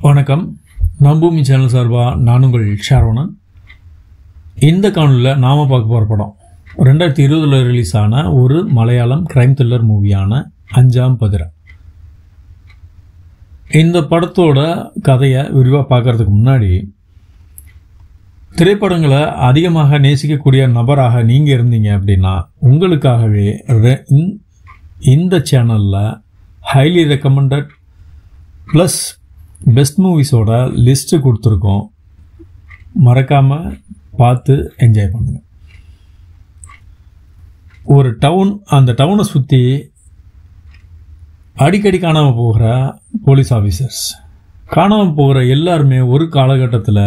வணக்கம். நம்பூமி சேனல் சார்பாக நான் உங்கள் ஷாரோனன். இந்த காணொலியில் நாம் பார்க்க போகிற படம் 2020 ரிலீஸ் ஆன ஒரு மலையாளம் கிரைம் த்ரில்லர் மூவியான அஞ்சாம் பதிர. இந்த படத்தோட கதையை விரிவாக பார்க்கறதுக்கு முன்னாடி, திரைப்படங்களை அதிகமாக நேசிக்கக்கூடிய நபராக நீங்கள் இருந்தீங்க அப்படின்னா உங்களுக்காகவே இந்த சேனலில் ஹைலி ரெக்கமெண்டட் ப்ளஸ் பெஸ்ட் மூவிஸோட லிஸ்ட்டு கொடுத்துருக்கோம். மறக்காமல் பார்த்து என்ஜாய் பண்ணுங்கள். ஒரு டவுன், அந்த டவுனை சுற்றி அடிக்கடி காணாமல் போகிற போலீஸ் ஆஃபீஸர்ஸ், காணாமல் போகிற எல்லாருமே ஒரு காலகட்டத்தில்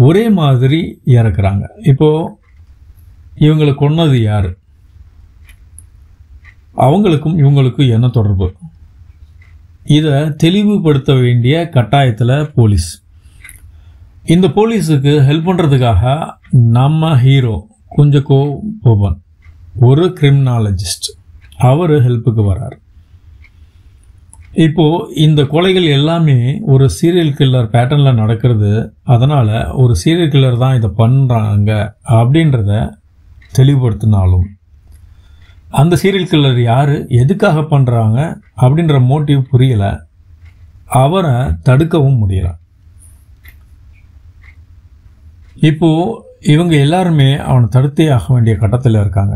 ஒரே மாதிரி இறக்குறாங்க. இப்போது இவங்களை கொன்னது யார், அவங்களுக்கும் இவங்களுக்கும் என்ன தொடர்பு, இதை தெளிவுபடுத்த வேண்டிய கட்டாயத்தில் போலீஸ். இந்த போலீஸுக்கு ஹெல்ப் பண்ணுறதுக்காக நம்ம ஹீரோ குஞ்சக்கோ போபன், ஒரு கிரிமினாலஜிஸ்ட், அவர் ஹெல்ப்புக்கு வர்றார். இப்போது இந்த கொலைகள் எல்லாமே ஒரு சீரியல் கில்லர் பேட்டர்னில் நடக்கிறது. அதனால் ஒரு சீரியல் கில்லர் தான் இதை பண்ணுறாங்க அப்படின்றத தெளிவுபடுத்தினாலும், அந்த சீரியல் கில்லர் யார், எதுக்காக பண்ணுறாங்க அப்படின்ற மோட்டிவ் புரியலை. அவரை தடுக்கவும் முடியலை. இப்போது இவங்க எல்லாருமே அவனை தடுத்தே ஆக வேண்டிய கட்டத்தில் இருக்காங்க.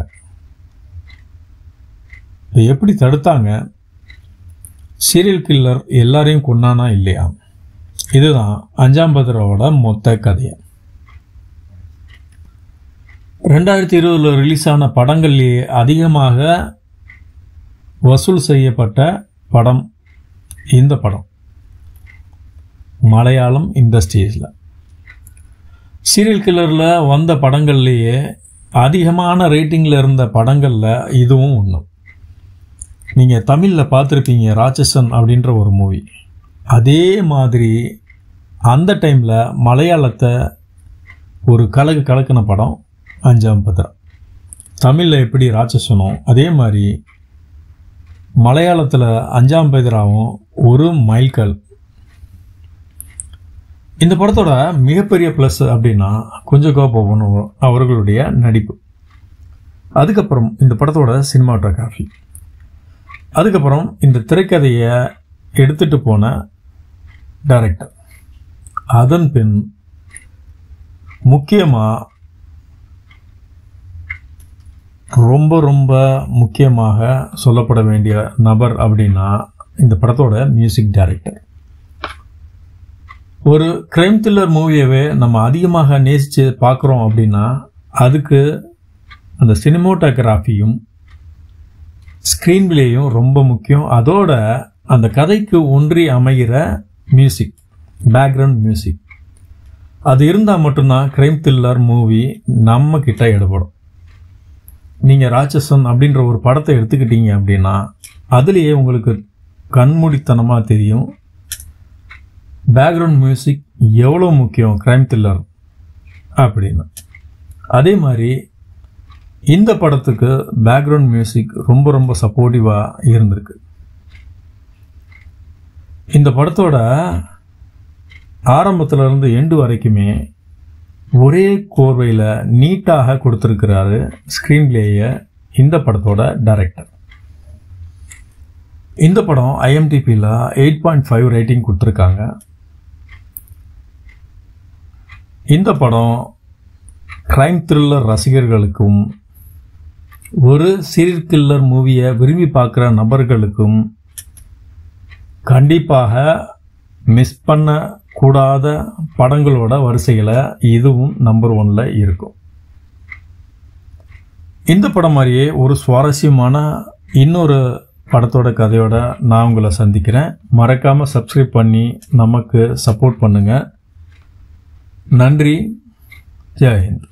எப்படி தடுத்தாங்க, சீரியல் கில்லர் எல்லாரையும் கொன்னானா இல்லையா, இதுதான் அஞ்சாம் பதிரோட மொத்த கதையை. 2020 ரிலீஸ் ஆன படங்கள்லேயே அதிகமாக வசூல் செய்யப்பட்ட படம் இந்த படம். மலையாளம் இண்டஸ்ட்ரீஸில் சீரியல் கில்லரில் வந்த படங்கள்லேயே அதிகமான ரேட்டிங்கில் இருந்த படங்களில் இதுவும் ஒன்று. நீங்கள் தமிழில் பார்த்துருப்பீங்க ராட்சசன் அப்படின்ற ஒரு மூவி. அதே மாதிரி அந்த டைமில் மலையாளத்தை ஒரு கலக்கின படம் அஞ்சாம் பதிர. தமிழில் எப்படி ராட்சசனோ அதே மாதிரி மலையாளத்தில் அஞ்சாம் பதிராவும் ஒரு மைல்கல். இந்த படத்தோட மிகப்பெரிய ப்ளஸ் அப்படின்னா குஞ்சக்கோ போபன் அவர்களுடைய நடிப்பு, அதுக்கப்புறம் இந்த படத்தோட சினிமாட்டோகிராஃபி, அதுக்கப்புறம் இந்த திரைக்கதையை எடுத்துகிட்டு போன டைரக்டர், அதன் பின் முக்கியமாக ரொம்ப முக்கியமாக சொல்லப்பட வேண்டிய நபர் அப்படின்னா இந்த படத்தோட மியூசிக் டைரக்டர். ஒரு கிரைம் த்ரில்லர் மூவியவே நம்ம அதிகமாக நேசித்து பார்க்குறோம் அப்படின்னா அதுக்கு அந்த சினிமோட்டோகிராஃபியும் ஸ்க்ரீன் பிளேயும் ரொம்ப முக்கியம். அதோட அந்த கதைக்கு ஒன்றி அமைகிற மியூசிக், பேக்ரவுண்ட் மியூசிக், அது இருந்தால் மட்டும்தான் கிரைம் த்ரில்லர் மூவி நம்ம கிட்ட எடுபடும். நீங்கள் ராட்சசன் அப்படின்ற ஒரு படத்தை எடுத்துக்கிட்டீங்க அப்படின்னா அதுலேயே உங்களுக்கு கண்மூடித்தனமாக தெரியும் பேக்ரவுண்ட் மியூசிக் எவ்வளோ முக்கியம் கிரைம் த்ரில்லர் அப்படின்னு. அதே மாதிரி இந்த படத்துக்கு பேக்ரவுண்ட் மியூசிக் ரொம்ப சப்போர்ட்டிவாக இருந்திருக்கு. இந்த படத்தோட ஆரம்பத்திலிருந்து எண்டு வரைக்குமே ஒரே கோர்வையில் நீட்டாக கொடுத்துருக்கிறாரு ஸ்க்ரீன் பிளேயை இந்த படத்தோட டைரக்டர். இந்த படம் IMDbல 8.5 ரேட்டிங் கொடுத்துருக்காங்க. இந்த படம் கிரைம் த்ரில்லர் ரசிகர்களுக்கும் ஒரு சீரியல் கில்லர் மூவியை விரும்பி பார்க்குற நபர்களுக்கும் கண்டிப்பாக மிஸ் பண்ண கூடாத படங்களோட வரிசையில் இதுவும் நம்பர் 1ல இருக்கும். இந்த படம் மாதிரியே ஒரு சுவாரஸ்யமான இன்னொரு படத்தோட கதையோட நான் உங்களை சந்திக்கிறேன். மறக்காமல் சப்ஸ்கிரைப் பண்ணி நமக்கு சப்போர்ட் பண்ணுங்கள். நன்றி. ஜெய் ஹிந்த்.